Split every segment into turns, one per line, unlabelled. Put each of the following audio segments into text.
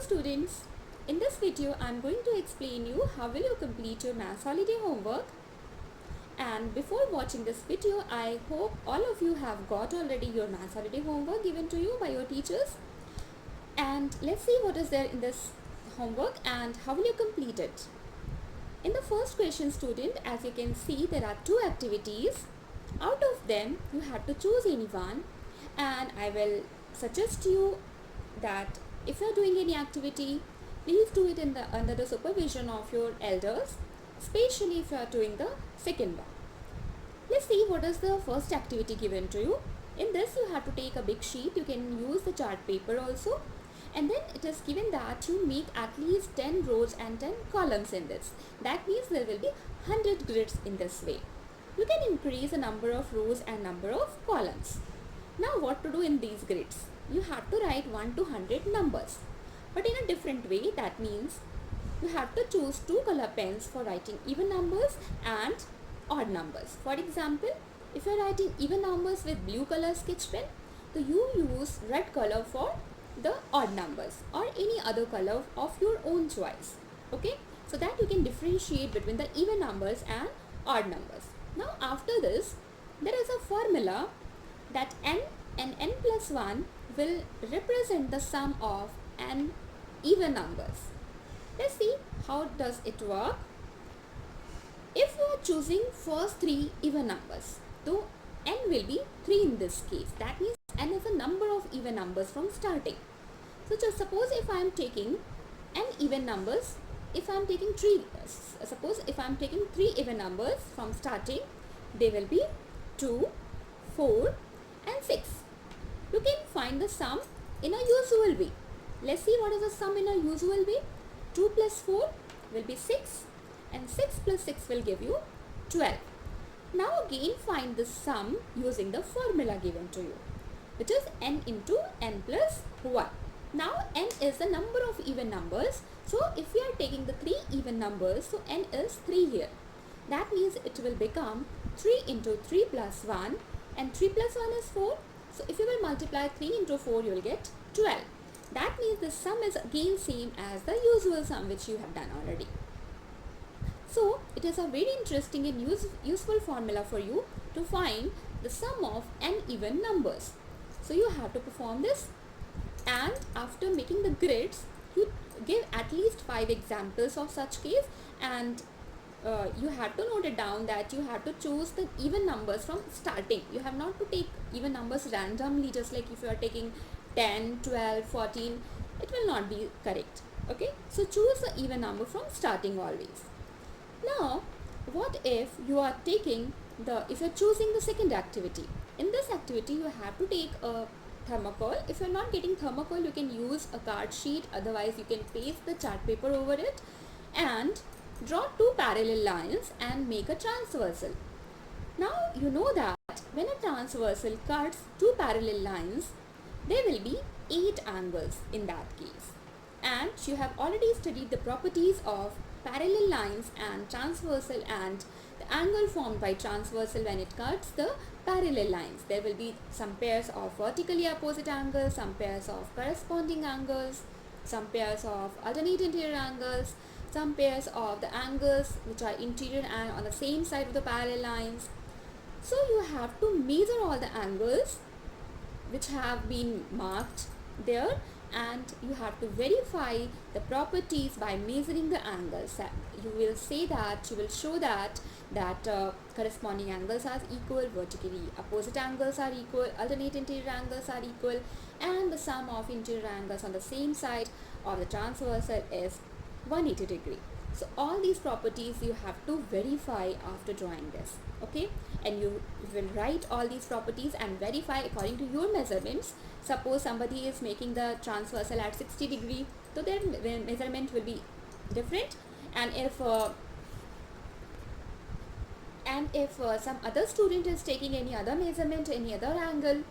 students, in this video I am going to explain you how will you complete your maths holiday homework. And before watching this video, I hope all of you have got already your maths holiday homework given to you by your teachers. And let's see what is there in this homework and how will you complete it. In the first question, student, as you can see, there are two activities. Out of them you have to choose any one, and I will suggest you that if you are doing any activity, please do it under the supervision of your elders, especially if you are doing the second one. Let's see what is the first activity given to you. In this you have to take a big sheet. You can use the chart paper also, and then it is given that you make at least 10 rows and 10 columns in this. That means there will be 100 grids in this way. You can increase the number of rows and number of columns. Now what to do in these grids? You have to write 1 to 100 numbers, but in a different way. That means you have to choose two color pens for writing even numbers and odd numbers. For example, if you are writing even numbers with blue color sketch pen, so you use red color for the odd numbers or any other color of your own choice. Okay, so that you can differentiate between the even numbers and odd numbers. Now after this, there is a formula that n and n plus 1 will represent the sum of n even numbers. Let's see how does it work. If you are choosing first three even numbers, so n will be 3 in this case. That means n is a number of even numbers from starting. So just suppose if I am taking n even numbers, if I am taking suppose if I am taking 3 even numbers from starting, they will be 2, 4 and 6. You can find the sum in a usual way. Let's see what is the sum in a usual way. 2 plus 4 will be 6 and 6 plus 6 will give you 12. Now again find the sum using the formula given to you, which is n into n plus 1. Now n is the number of even numbers. So if we are taking the 3 even numbers, so n is 3 here. That means it will become 3 into 3 plus 1, and 3 plus 1 is 4. So if you will multiply 3 into 4, you will get 12. That means the sum is again same as the usual sum which you have done already. So it is a very interesting and useful formula for you to find the sum of n even numbers. So you have to perform this, and after making the grids, you give at least 5 examples of such case, and you have to note it down that you have to choose the even numbers from starting. You have not to take even numbers randomly, just like if you are taking 10, 12, 14, it will not be correct. Okay, so choose the even number from starting always. Now what if you are taking if you are choosing the second activity? In this activity you have to take a thermocol. If you are not getting thermocol, you can use a card sheet, otherwise you can paste the chart paper over it and draw two parallel lines and make a transversal. Now you know that when a transversal cuts two parallel lines, there will be 8 angles in that case, and you have already studied the properties of parallel lines and transversal and the angle formed by transversal when it cuts the parallel lines. There will be some pairs of vertically opposite angles, some pairs of corresponding angles, some pairs of alternate interior angles, some pairs of the angles which are interior and on the same side of the parallel lines. So you have to measure all the angles which have been marked there, and you have to verify the properties by measuring the angles. You will show that corresponding angles are equal, vertically opposite angles are equal, alternate interior angles are equal, and the sum of interior angles on the same side of the transversal is 180 degree. So all these properties you have to verify after drawing this. Okay, and you will write all these properties and verify according to your measurements. Suppose somebody is making the transversal at 60 degree, so their measurement will be different, and if some other student is taking any other measurement, any other angle,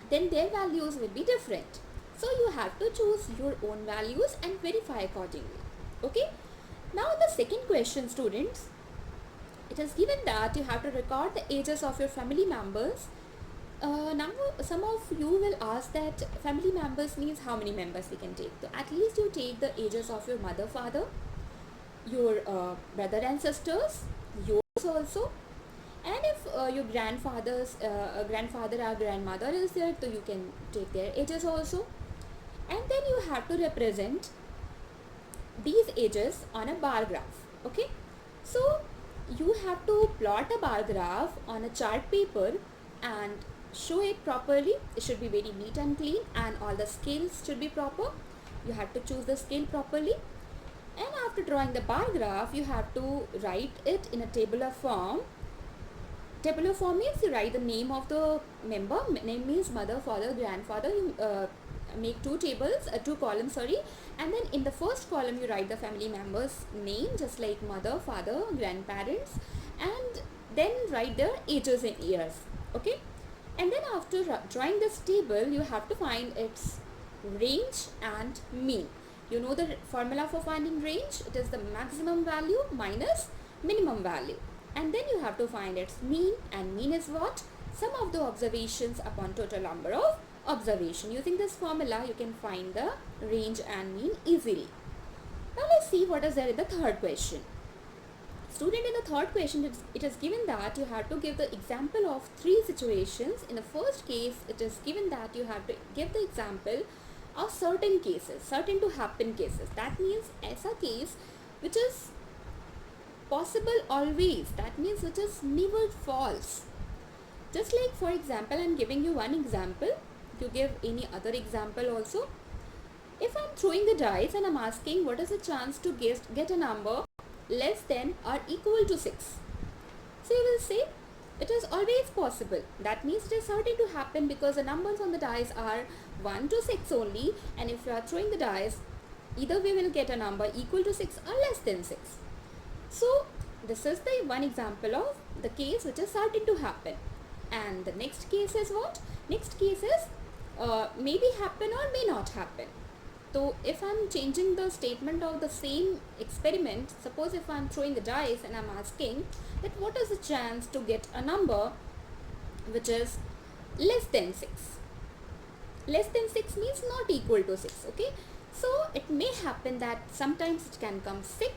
then their values will be different. So you have to choose your own values and verify accordingly. Okay, now the second question, students, it is given that you have to record the ages of your family members Now some of you will ask that family members means how many members we can take. So at least you take the ages of your mother, father, your brother and sisters, yours also, and if your grandfather or grandmother is there, so you can take their ages also. And then you have to represent these ages on a bar graph. Okay, so you have to plot a bar graph on a chart paper and show it properly. It should be very neat and clean, and all the scales should be proper. You have to choose the scale properly, and after drawing the bar graph you have to write it in a tabular form. Tabular form means you write the name of the member. Name means mother, father, grandfather. You make two columns, sorry, and then in the first column you write the family members name, just like mother, father, grandparents, and then write their ages in years. Okay, and then after drawing this table you have to find its range and mean. You know the formula for finding range. It is the maximum value minus minimum value, and then you have to find its mean, and mean is what? Sum of the observations upon total number of observation. Using this formula you can find the range and mean easily. Now let's see what is there in the third question. Student, in the third question it is given that you have to give the example of three situations. In the first case it is given that you have to give the example of certain cases, certain to happen cases. That means ऐसा case which is possible always, that means which is never false. Just like, for example, I'm giving you one example, you give any other example also. If I'm throwing the dice and I'm asking what is the chance to get a number less than or equal to 6, so you will say it is always possible. That means it is certain to happen because the numbers on the dice are 1 to 6 only, and if you are throwing the dice, either we will get a number equal to 6 or less than 6. So this is the one example of the case which is certain to happen. And the next case is what? Next case is maybe happen or may not happen. So if I'm changing the statement of the same experiment, suppose if I'm throwing the dice and I'm asking that what is the chance to get a number which is less than 6. Less than 6 means not equal to 6. Okay, so it may happen that sometimes it can come 6.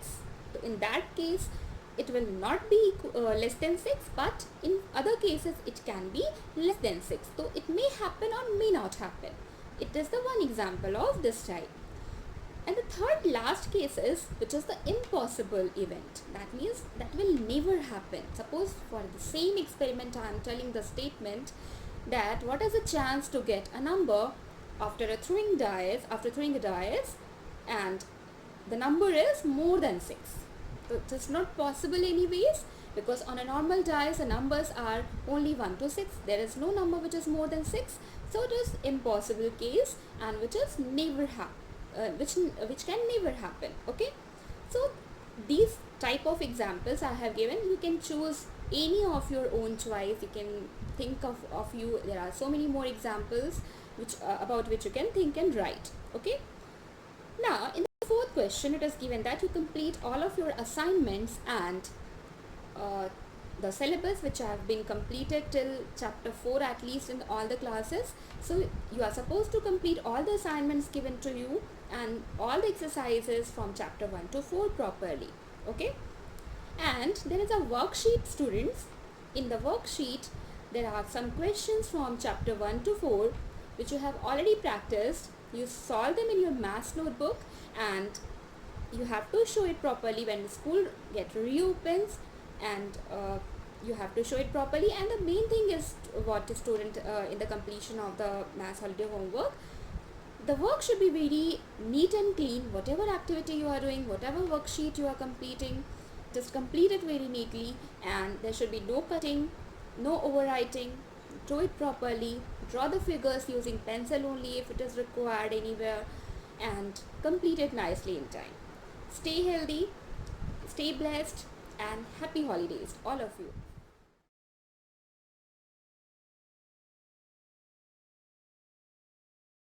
So in that case it will not be less than 6, but in other cases it can be less than 6. So it may happen or may not happen. It is the one example of this type. And the third last case is which is the impossible event. That means that will never happen. Suppose for the same experiment I am telling the statement that what is the chance to get a number after throwing the dice and the number is more than 6. So it is not possible anyways, because on a normal dice the numbers are only 1 to 6. There is no number which is more than 6. So it is impossible case and which is never which can never happen. Okay, so these type of examples I have given. You can choose any of your own choice. You can think of you. There are so many more examples which about which you can think and write. Okay, now in the fourth question it is given that you complete all of your assignments and the syllabus which have been completed till chapter 4 at least in all the classes. So you are supposed to complete all the assignments given to you and all the exercises from chapter 1 to 4 properly. Okay, and there is a worksheet, students. In the worksheet there are some questions from chapter 1 to 4 which you have already practiced. You solve them in your maths notebook and you have to show it properly when the school reopens, and you have to show it properly. And the main thing is what the student in the completion of the maths holiday homework, the work should be very neat and clean. Whatever activity you are doing, whatever worksheet you are completing, just complete it very neatly, and there should be no cutting, no overwriting. Draw it properly, draw the figures using pencil only if it is required anywhere, and complete it nicely in time. Stay healthy, stay blessed, and happy holidays all of you.